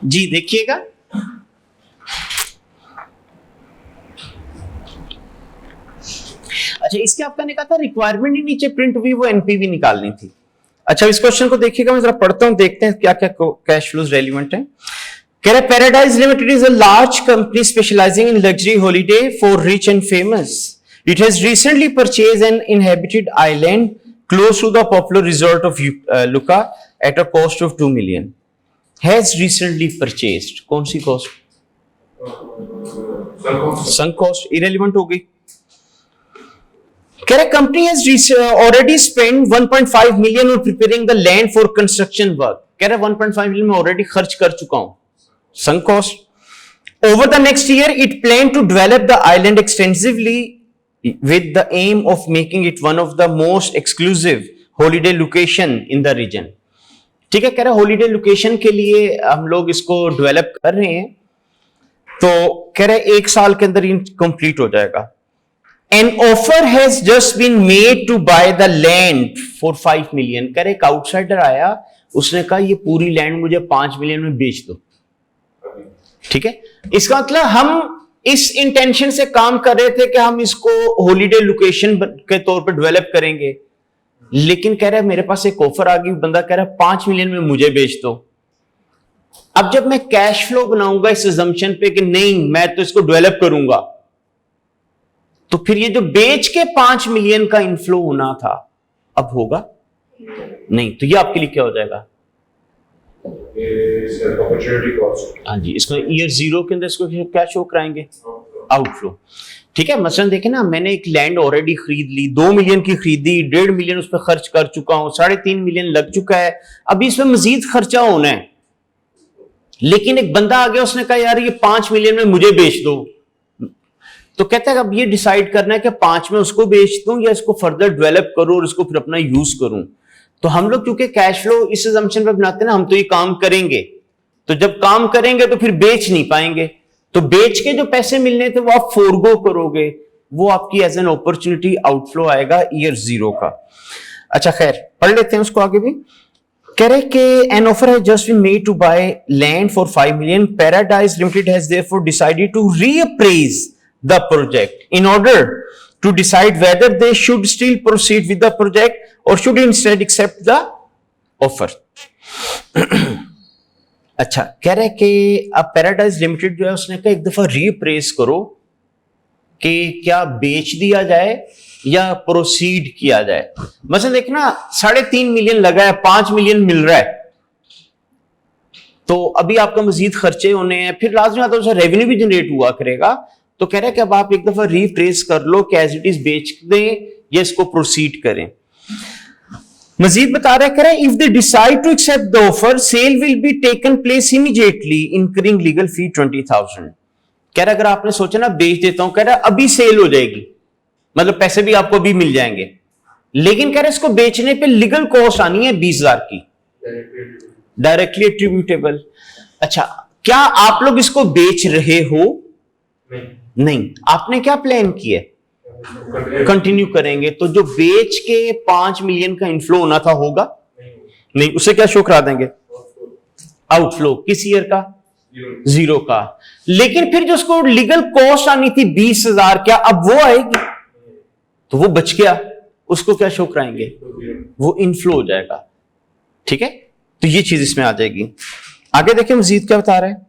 जी देखिएगा, अच्छा इसके आपका ने कहा था रिक्वायरमेंट ही नीचे प्रिंट हुई, वो एनपीवी निकालनी थी। अच्छा इस क्वेश्चन को देखिएगा, मैं जरा पढ़ता हूं, देखते हैं क्या क्या कैश फ्लोज रेलिवेंट है। कह रहा paradise limited is a large company specialising in luxury holiday for rich and famous. It has recently purchase an inhabited island close to the popular resort of Luka at a cost of 2 million। Has recently purchased, कौन सी कॉस्ट? Sunk cost irrelevant हो गई। कह रहा company has already spend 1.5 million on preparing the land for construction work। कह रहा 1.5 million में ऑलरेडी खर्च कर चुका हूं, sunk cost। Over the next year, it planned to develop the island extensively with the aim of making it one of the most exclusive holiday location in the region। ठीक है, कह रहा holiday location के लिए हम लोग इसको develop कर रहे हैं, तो कह रहे 1 साल के अंदर कंप्लीट हो जाएगा। An offer has just been made to buy the land for 5 million। कह रहे एक आउटसाइडर आया, उसने कहा ये पूरी लैंड मुझे 5 million में बेच दो। ठीक है, इसका मतलब हम इस इंटेंशन से काम कर रहे थे कि हम इसको हॉलीडे लोकेशन के तौर पर डेवलप करेंगे, लेकिन कह रहा है मेरे पास एक ऑफर आ गई, बंदा कह रहा है 5 million में मुझे बेच दो। अब जब मैं कैश फ्लो बनाऊंगा इस अजम्पशन पे कि नहीं मैं तो इसको डेवलप करूंगा, तो फिर ये जो बेच के 5 million का इनफ्लो होना था अब होगा नहीं, तो ये आपके लिए क्या हो जाएगा? हाँ जी, इसको ईयर 0 के अंदर इसको क्या शो कराएंगे? आउटफ्लो। ठीक है, मसलन देखें ना, मैंने एक लैंड ऑलरेडी खरीद ली, 2 million की खरीदी, 1.5 million उस पर खर्च कर चुका हूं, 3.5 million लग चुका है, अभी इसमें मजीद खर्चा होना है। लेकिन एक बंदा आ गया, उसने कहा यार ये 5 million में मुझे बेच दो, तो कहता है अब ये डिसाइड करना है कि 5 में उसको बेच दूं या इसको फर्दर डेवलप करूं और इसको फिर अपना यूज करूं। तो हम लोग क्योंकि कैश फ्लो इस असम्पशन पे बनाते हैं ना, हम तो ये काम करेंगे, तो जब काम करेंगे तो फिर बेच नहीं पाएंगे, तो बेच के जो पैसे मिलने थे वो आप फोरगो करोगे, वो आपकी एज एन अपॉर्चुनिटी आउटफ्लो आएगा ईयर 0 का। अच्छा खैर पढ़ लेते हैं उसको आगे भी। कह रहे कि an offer has just been made to buy land for 5 million। Paradise limited has therefore decided to reappraise the project in order to decide whether they should still proceed with the project or should instead accept the offer। अच्छा कह रहे कि अब paradise limited जो है उसने कहा एक दफा रीअप्रेज करो कि क्या बेच दिया जाए या प्रोसीड किया जाए। मतलब देखना 3.5 million लगा है, 5 million मिल रहा है, तो अभी आपका मजीद खर्चे होने हैं, फिर लाजमी आता है रेवेन्यू भी जनरेट हुआ करेगा। तो कह रहा है कि अब आप एक दफा रीट्रेस कर लो कि एज इट इज बेच दें या इसको प्रोसीड करें। मजीद बता रहा है, कह रहा है if they decide to accept the offer sale will be taken place immediately incurring legal fee 20,000। कह रहा है अगर आपने सोचा ना बेच देता हूं, कह रहा है अभी सेल हो जाएगी, मतलब पैसे भी आपको अभी मिल जाएंगे, लेकिन कह रहा है इसको बेचने पे लीगल कॉस्ट आनी है 20,000 की, डायरेक्टली एट्रीब्यूटेबल। अच्छा क्या आप लोग इसको बेच रहे हो? नहीं, आपने क्या प्लान किया? कंटिन्यू करेंगे, तो जो बेच के 5 million का इनफ्लो होना था होगा नहीं, उसे क्या शो करा देंगे? आउटफ्लो। किस ईयर का? 0 का। लेकिन फिर जो उसको लीगल कॉस्ट आनी थी 20,000, क्या अब वो आएगी? तो वो बच गया, उसको क्या शो कराएंगे? वो इनफ्लो हो जाएगा। ठीक है, तो ये चीज इसमें आ जाएगी। आगे देखिए मजीद क्या बता रहे हैं।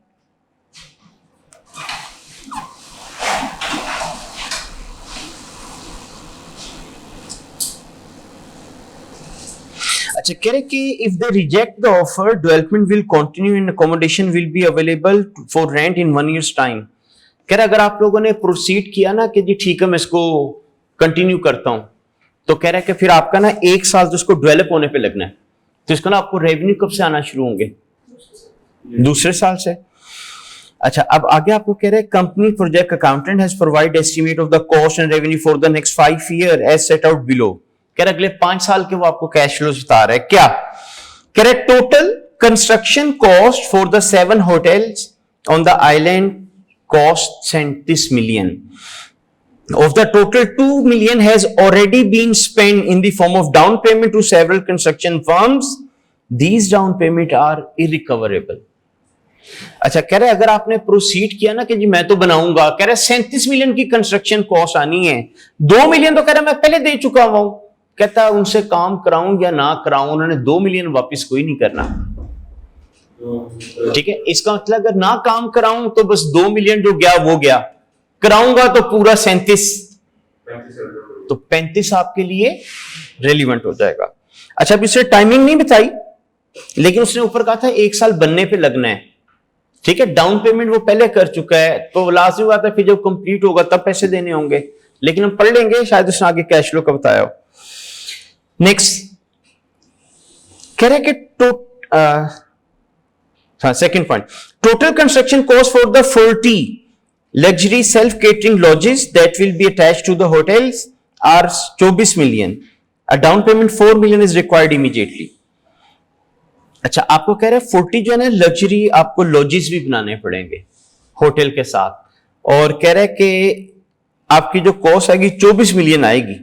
अच्छा कह रहे कि if they reject the offer development will continue and accommodation will be available for rent in 1 year's time. कह रहे अगर आप लोगों ने प्रोसीड किया ना कि जी ठीक है मैं इसको कंटिन्यू करता हूं, तो कह रहे कि फिर आपका ना 1 साल तो इसको डेवलप होने पे लगना है, तो इसको ना आपको रेवेन्यू कब से आना शुरू होंगे? दूसरे साल से। अच्छा, अब आगे आपको कह रहे हैं company project accountant has provide estimate of the cost and revenue for the next 5 year as set out below. कह रहे अगले 5 साल के वो आपको कैश फ्लो बता रहा है। क्या कह रहे? Total construction cost for the 7 hotels on the island cost 37 million. Of the total, 2 million has already been spent in the form of down payment to several construction firms. These down payment are irrecoverable. अच्छा, कह रहे अगर आपने proceed किया ना कि जी मैं तो बनाऊंगा, कह रहे 37 मिलियन की कंस्ट्रक्शन कॉस्ट आनी है, 2 मिलियन तो कह रहे मैं पहले दे चुका हूं। कहता है उनसे काम कराऊं या ना कराऊं, उन्होंने 2 मिलियन वापस कोई नहीं करना। ठीक है, इसका मतलब अगर ना काम कराऊं तो बस 2 मिलियन जो गया वो गया, कराऊंगा तो पूरा 37, तो 35 आपके लिए रेलिवेंट हो जाएगा। अच्छा, अब इससे टाइमिंग नहीं बताई, लेकिन उसने ऊपर कहा था 1 साल बनने पे लगना है। ठीक है, डाउन पेमेंट वो पहले कर चुका है, तो लाजमी बात है फिर जब कंप्लीट होगा तब पैसे देने होंगे, लेकिन हम पढ़ लेंगे, शायद उसने आगे कैश फ्लो का बताया हो। नेक्स्ट कह रहे कि second point, total construction cost for the 40 luxury self-catering lodges that will be attached to the hotels are 24 million. A down payment 4 million is required immediately. अच्छा, आपको कह रहे हैं 40 जो है ना लग्जरी आपको लॉजेस भी बनाने पड़ेंगे होटल के साथ, और कह रहे हैं कि आपकी जो कॉस्ट आएगी 24 मिलियन आएगी,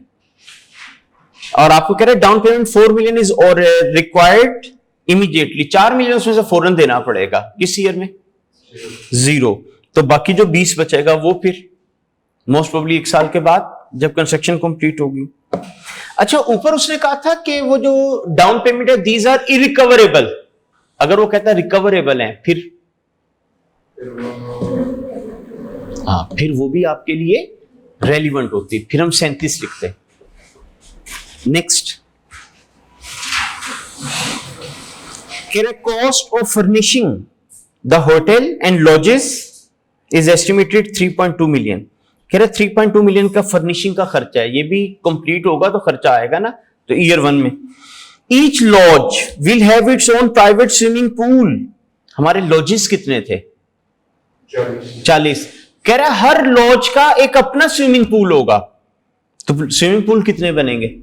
और आपको कह रहे हैं डाउन पेमेंट 4 मिलियन इज और रिक्वायर्ड इमीडिएटली। 4 मिलियन उसमें से फौरन देना पड़ेगा। किस ईयर में? 0। तो बाकी जो 20 बचेगा वो फिर मोस्ट प्रोबेबली 1 साल के बाद जब कंस्ट्रक्शन कंप्लीट होगी। अच्छा, ऊपर उसने कहा था कि वो जो डाउन पेमेंट है दीज आर इरिकवरेबल। अगर वो कहता है रिकवरेबल है, फिर हाँ, फिर वो भी आपके लिए रेलिवेंट होती, फिर हम 37 लिखते। Next, cost of furnishing the hotel and lodges is estimated 3.2 million. कह रहे 3.2 मिलियन का फर्निशिंग का खर्चा है, ये भी कंप्लीट होगा तो खर्चा आएगा ना, तो ईयर 1 में। Each lodge will have its own private swimming pool. हमारे लॉजेस कितने थे? 40। कह रहा है हर लॉज का एक अपना स्विमिंग पूल होगा, तो स्विमिंग पूल कितने बनेंगे?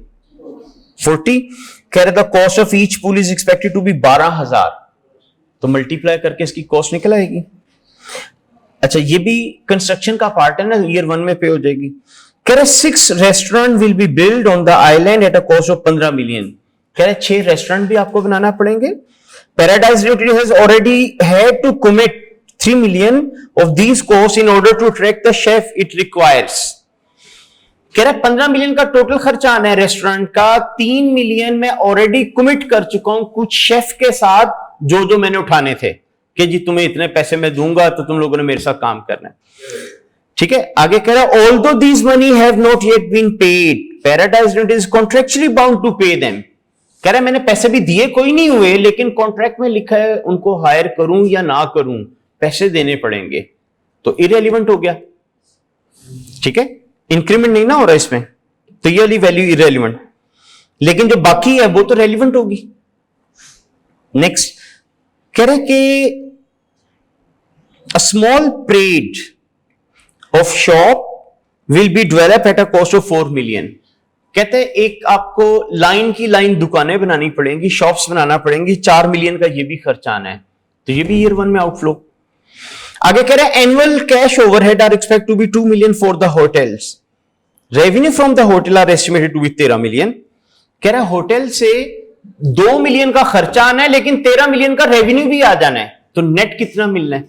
40। कह रहा the cost of each pool is expected to be 12,000, तो मल्टीप्लाई करके इसकी कॉस्ट निकल आएगी। अच्छा, ये भी कंस्ट्रक्शन का पार्ट है ना, ईयर 1 में पे हो जाएगी। कह रहे 6 restaurant will be build on the island at a cost of 15 million. कह रहे 6 रेस्टोरेंट भी आपको बनाना पड़ेंगे। Paradise limited has already had to commit 3 million of these costs in order to attract the chef it requires. कह रहा है 15 million का टोटल खर्चा आना है रेस्टोरेंट का, 3 मिलियन में ऑलरेडी कमिट कर चुका हूं कुछ शेफ के साथ जो मैंने उठाने थे कि जी तुम्हें इतने पैसे मैं दूंगा तो तुम लोगों ने मेरे साथ काम करना है। ठीक है, आगे कह रहा है although these money have not yet been paid, Paradise limited is contractually bound to pay them. कह रहा है मैंने पैसे भी दिए कोई नहीं हुए, लेकिन कॉन्ट्रैक्ट में लिखा है उनको हायर करूं या ना करूं पैसे देने पड़ेंगे, तो इरेलीवेंट हो गया। ठीक है, इंक्रीमेंट नहीं ना हो रहा इसमें, तो ये वाली वैल्यू इरेलीवेंट, लेकिन जो बाकी है वो तो रेलिवेंट होगी। नेक्स्ट कह रहे कि a small parade of shop will be developed at a cost of 4 million. कहते हैं एक आपको लाइन की लाइन दुकानें बनानी पड़ेंगी, शॉप्स बनाना पड़ेंगी, 4 मिलियन का ये भी खर्चा आना है, तो ये भी ईयर 1 में आउटफ्लो। आगे कह रहे हैं annual cash overhead are expect to be 2 million for the hotels, revenue from the hotel are estimated to be 13 million. कह रहा है होटल से 2 मिलियन का खर्चा आना है, लेकिन 13 मिलियन का रेवेन्यू भी आ जाना है, तो नेट कितना मिलना है?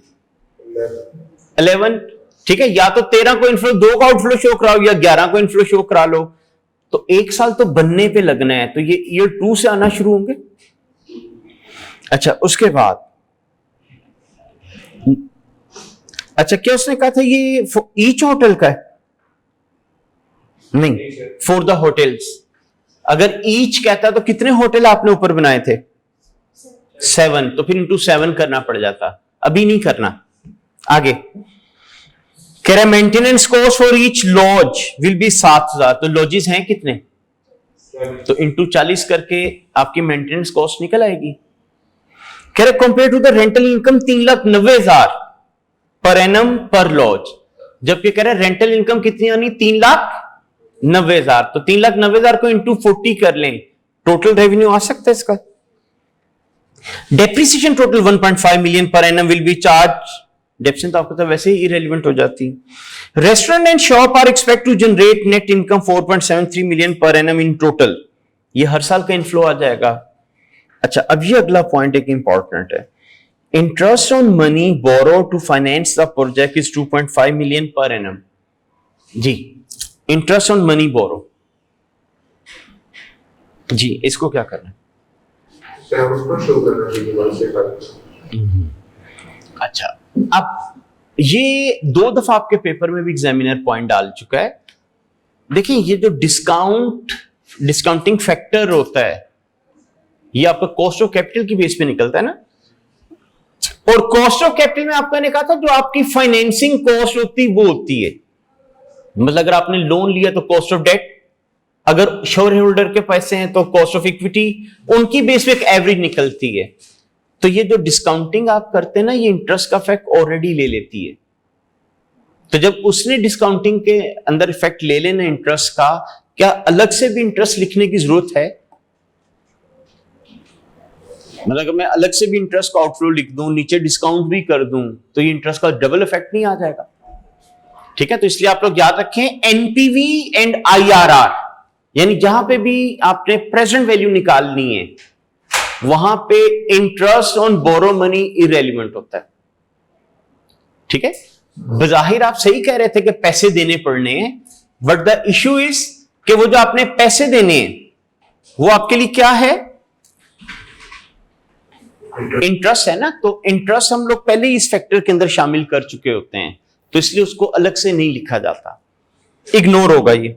11। ठीक है, या तो 13 को इनफ्लो 2 का आउटफ्लो शो कराओ या 11 को इनफ्लो शो करा लो, तो 1 साल तो बनने पे लगना है, तो ये ईयर 2 से आना शुरू होंगे। अच्छा, उसके बाद अच्छा क्या उसने कहा था ये ईच होटल का है? नहीं, फॉर द होटल्स। अगर ईच कहता तो कितने होटल आपने ऊपर बनाए थे? 7, तो फिर इंटू 7 करना पड़ जाता, अभी नहीं करना। आगे कह रहा है maintenance cost for each lodge will be 7,000, तो लॉजेस हैं कितने? तो इंटू 40 करके आपकी मेंटेनेंस कॉस्ट निकल आएगी। कह रहे compare to the rental income 3,90,000 per annum पर लॉज, जबकि कह रहे रेंटल इनकम कितनी आनी 3,90,000, तो 3,90,000 को इंटू 40 कर लें, टोटल रेवेन्यू आ सकता है इसका। Depreciation total 1.5 million per annum will be charge, depreciation तो आपको तो वैसे ही इरेलीवेंट हो जाती है। Restaurant and shop are expect to generate net income 4.73 million per annum in total, ये हर साल का इनफ्लो आ जाएगा। अच्छा, अब ये अगला पॉइंट एक इंपॉर्टेंट है, interest on money borrow to finance the project is 2.5 million per annum. जी, इंटरेस्ट ऑन मनी बोरो, जी इसको क्या करना है? अच्छा, अब ये 2 दफा आपके पेपर में भी एग्जामिनर पॉइंट डाल चुका है। देखिए, ये जो डिस्काउंटिंग फैक्टर होता है, ये आपका कॉस्ट ऑफ कैपिटल की बेस पे निकलता है ना, और कॉस्ट ऑफ कैपिटल में आपका ने कहा था जो आपकी फाइनेंसिंग कॉस्ट होती है वो होती है, मतलब अगर आपने लोन लिया तो कॉस्ट ऑफ डेट, अगर शेयर होल्डर के पैसे हैं तो कॉस्ट ऑफ इक्विटी, उनकी बेस पे एक एवरेज निकलती है। तो ये जो डिस्काउंटिंग आप करते हैं ना, ये इंटरेस्ट का इफेक्ट ऑलरेडी ले लेती है। तो जब उसने डिस्काउंटिंग के अंदर इफेक्ट ले लेना इंटरेस्ट का, क्या अलग से भी इंटरेस्ट लिखने की जरूरत है? मतलब अगर मैं अलग से भी इंटरेस्ट का आउटफ्लो लिख दूं, नीचे डिस्काउंट भी कर दूं, तो ये इंटरेस्ट का डबल इफेक्ट नहीं आ जाएगा? ठीक है, तो इसलिए आप लोग याद रखें एनपीवी एंड आईआरआर, यानी जहां पे भी आपने प्रेजेंट वैल्यू निकालनी है वहां पे interest on borrow money irrelevant होता है। ठीक है, बजाहिर आप सही कह रहे थे कि पैसे देने पड़ने हैं, बट द इश्यू इज कि वो जो आपने पैसे देने हैं वो आपके लिए क्या है? इंटरेस्ट है ना। तो इंटरेस्ट हम लोग पहले ही इस फैक्टर के अंदर शामिल कर चुके होते हैं, तो इसलिए उसको अलग से नहीं लिखा जाता, इग्नोर होगा ये।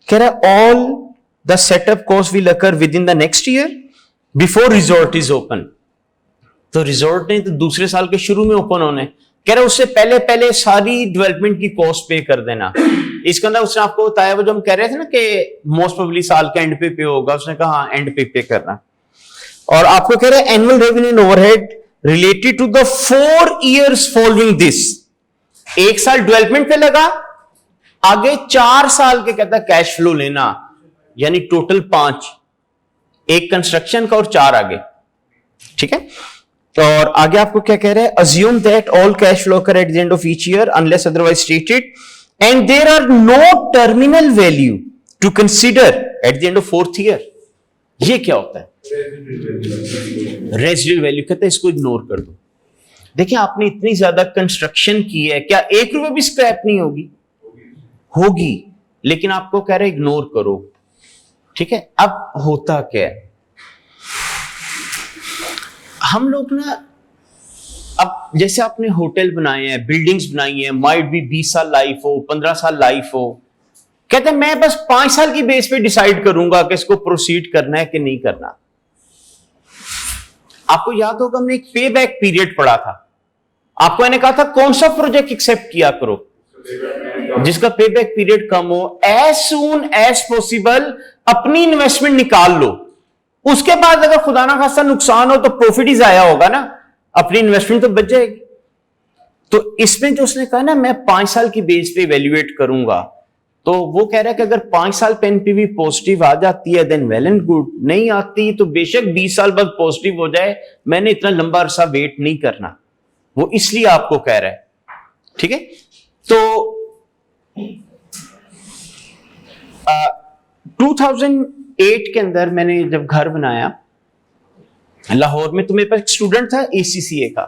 कह रहा है all the setup cost will occur with in the next year before resort is open. तो रिजॉर्ट नहीं तो दूसरे साल के शुरू में ओपन होने, कह रहा है उससे पहले पहले सारी डेवलपमेंट की कॉस्ट पे कर देना। इसके अंदर उसने आपको बताया, वो जो हम कह रहे थे ना कि मोस्ट प्रोबेबली साल के एंड पे होगा, उसने कहा हाँ एंड पे करना। और आपको कह रहे हैं annual revenue and overhead related to the 4 years following this, 1 साल डेवलपमेंट पे लगा, आगे 4 साल के कहता है कैश फ्लो लेना, यानी टोटल 5, एक कंस्ट्रक्शन का और 4 आगे। ठीक है, और आगे आपको क्या कह रहे हैं, assume that all cash flow occur at the end of each year unless otherwise stated and there are no terminal value to consider at the end of 4th year। ये क्या होता है? रेजिडुअल वैल्यू कहते हैं, इसको ignore कर दो। देखिए, आपने इतनी ज्यादा कंस्ट्रक्शन की है, क्या 1 रुपए भी स्क्रैप नहीं होगी? होगी, लेकिन आपको कह रहे हैं इग्नोर करो। ठीक है, अब होता क्या है, हम लोग ना, अब जैसे आपने होटल बनाए हैं, बिल्डिंग्स बनाई हैं, माइट भी 20 साल लाइफ हो, 15 साल लाइफ हो, कहते हैं मैं बस 5 साल की बेस पे डिसाइड करूंगा कि इसको प्रोसीड करना है कि नहीं करना। आपको याद होगा हमने एक पे बैक पीरियड पढ़ा था, आपको मैंने कहा था कौन सा प्रोजेक्ट एक्सेप्ट किया करो जिसका पे बैक पीरियड कम हो, एज सून एज पॉसिबल अपनी इन्वेस्टमेंट निकाल लो, उसके बाद अगर खुदा ना खास्ता नुकसान हो तो प्रॉफिट ही जाया होगा ना, अपनी इन्वेस्टमेंट तो बच जाएगी। तो इसमें जो उसने कहा ना मैं 5 साल की बेस पे इवेल्युएट करूंगा, तो वो कह रहा है कि अगर 5 साल पे एनपीवी पॉजिटिव आ जाती है देन वेल एंड गुड, नहीं आती तो बेशक 20 साल बाद पॉजिटिव हो जाए, मैंने इतना लंबा अरसा वेट नहीं करना, वो इसलिए आपको कह रहा है। ठीक है, तो 2008 के अंदर मैंने जब घर बनाया लाहौर में, तो मेरे पास एक स्टूडेंट था ACCA का,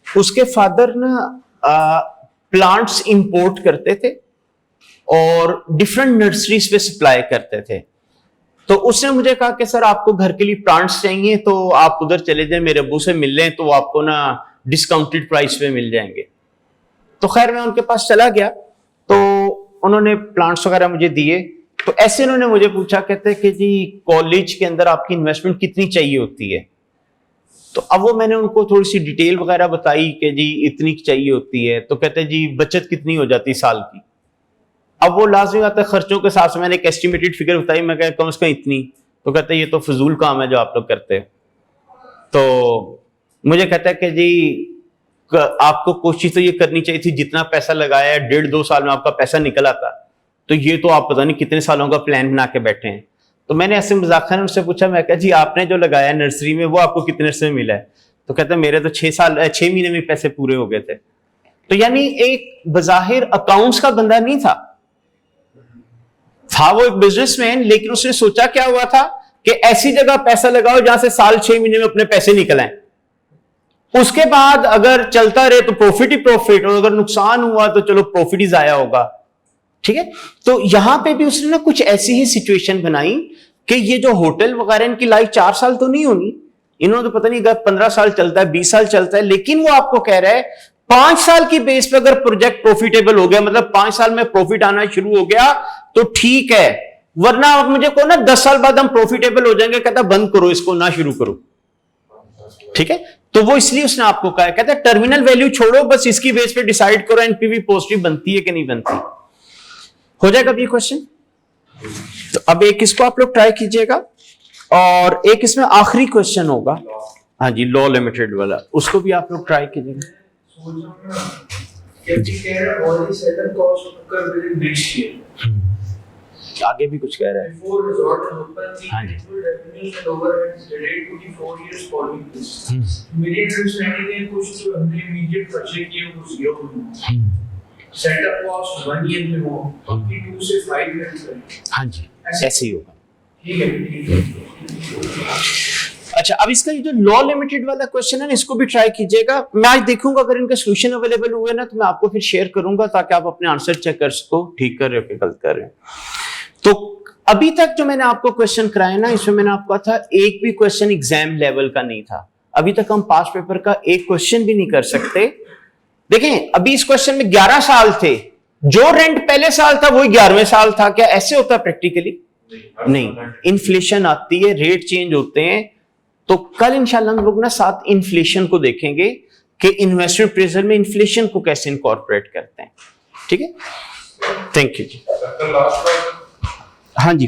उसके फादर ना प्लांट्स इंपोर्ट करते थे और डिफरेंट नर्सरीज पे सप्लाई करते थे। तो उसने मुझे कहा कि सर आपको घर के लिए प्लांट्स चाहिए तो आप उधर चले जाएं, मेरे अब्बू से मिल लें, तो आपको ना डिस्काउंटेड प्राइस पे मिल जाएंगे। तो खैर मैं उनके पास चला गया, तो उन्होंने प्लांट्स वगैरह मुझे दिए। तो ऐसे उन्होंने मुझे पूछा, कहते कि जी कॉलेज के अंदर आपकी इन्वेस्टमेंट कितनी चाहिए होती है? तो अब वो मैंने उनको थोड़ी सी डिटेल वगैरह बताई कि जी इतनी चाहिए होती है। तो कहते जी बचत कितनी हो जाती साल की? अब वो लाजमी बात है, खर्चों के हिसाब से मैंने एक एस्टिमेटेड फिगर बताई, मैं कह कम से कम इतनी, तो कहते हैं ये तो फजूल काम है जो आप लोग करते हैं। तो मुझे कहता है कि जी आपको कोशिश तो ये करनी चाहिए थी, जितना पैसा लगाया है 1.5-2 साल में आपका पैसा निकल आता, तो ये तो आप पता नहीं कितने सालों का प्लान बना के बैठे हैं। तो मैंने ऐसे मजाक में उससे पूछा, मैं कहा जी आपने जो लगाया नर्सरी में वो आपको कितने से मिला है? तो कहता है मेरे तो 6 महीने में पैसे पूरे हो गए थे। तो यानी एक बजाहिर अकाउंट्स का बंदा नहीं था वो एक बिजनेसमैन, लेकिन उसने सोचा क्या हुआ था कि ऐसी जगह पैसा लगाओ जहां से साल 6 महीने में अपने पैसे निकल आए, उसके बाद अगर चलता रहे तो प्रॉफिट ही प्रॉफिट, और अगर नुकसान हुआ तो चलो प्रॉफिट ही जाया होगा। ठीक है, तो यहां पे भी उसने ना कुछ ऐसी ही सिचुएशन बनाई कि ये जो होटल वगैरह इनकी लाइफ 4 साल तो नहीं होनी, इन्होंने तो पता नहीं अगर 15 साल चलता है 20 साल चलता है, लेकिन वो आपको कह रहा है 5 साल की बेस पे अगर प्रोजेक्ट प्रॉफिटेबल हो गया, मतलब 5 साल में प्रॉफिट आना शुरू हो गया तो ठीक है, वरना आप मुझे को ना 10 साल बाद हम प्रॉफिटेबल हो जाएंगे, कहता बंद करो इसको, ना शुरू करो। ठीक है, तो वो इसलिए उसने आपको कहा, कहता है टर्मिनल वैल्यू छोड़ो, बस इसकी बेस पे डिसाइड करो एनपीवी पॉजिटिव बनती है कि नहीं बनती। हो जाएगा अभी क्वेश्चन? तो अब एक इसको आप लोग ट्राई कीजिएगा, और एक इसमें आखिरी क्वेश्चन होगा, हाँ जी, लॉ लिमिटेड वाला, उसको भी आप लोग ट्राई कीजिएगा। आगे भी कुछ कह रहा है, हाँ जी, मेरी अंडरस्टैंडिंग है कुछ जो हमने इमीडिएट खर्चे किए वो 0 होंगे, सेटअप कॉस्ट 1 ईयर में हो, बाकी 2 से 5 ईयर। हाँ जी, ऐसे ही होगा। ठीक है। अच्छा, अब इसका ये जो लॉ लिमिटेड वाला क्वेश्चन है ना, इसको भी ट्राई कीजिएगा। मैं आज देखूंगा अगर इनके सॉल्यूशन अवेलेबल हुए ना तो मैं आपको फिर शेयर करूंगा, ताकि आप अपने आंसर चेक कर सको, ठीक कर रहे हो कि गलत कर रहे हो। तो अभी तक जो मैंने आपको क्वेश्चन कराए ना, इसमें मैंने आपको कहा था एक भी क्वेश्चन एग्जाम लेवल का नहीं था। अभी तक हम पास पेपर का एक क्वेश्चन भी नहीं कर सकते। देखें, अभी इस क्वेश्चन में 11 साल थे, जो रेंट पहले साल था वही 11वें साल था। क्या ऐसे होता प्रैक्टिकली? नहीं, इन्फ्लेशन आती है, रेट चेंज होते हैं। तो कल इंशाल्लाह हम लोग ना साथ इन्फ्लेशन को देखेंगे कि इन्वेस्टमेंट अप्रेजल में इन्फ्लेशन को कैसे इनकॉर्पोरेट करते हैं। ठीक है, थैंक यू जी। लास्ट हाँ जी।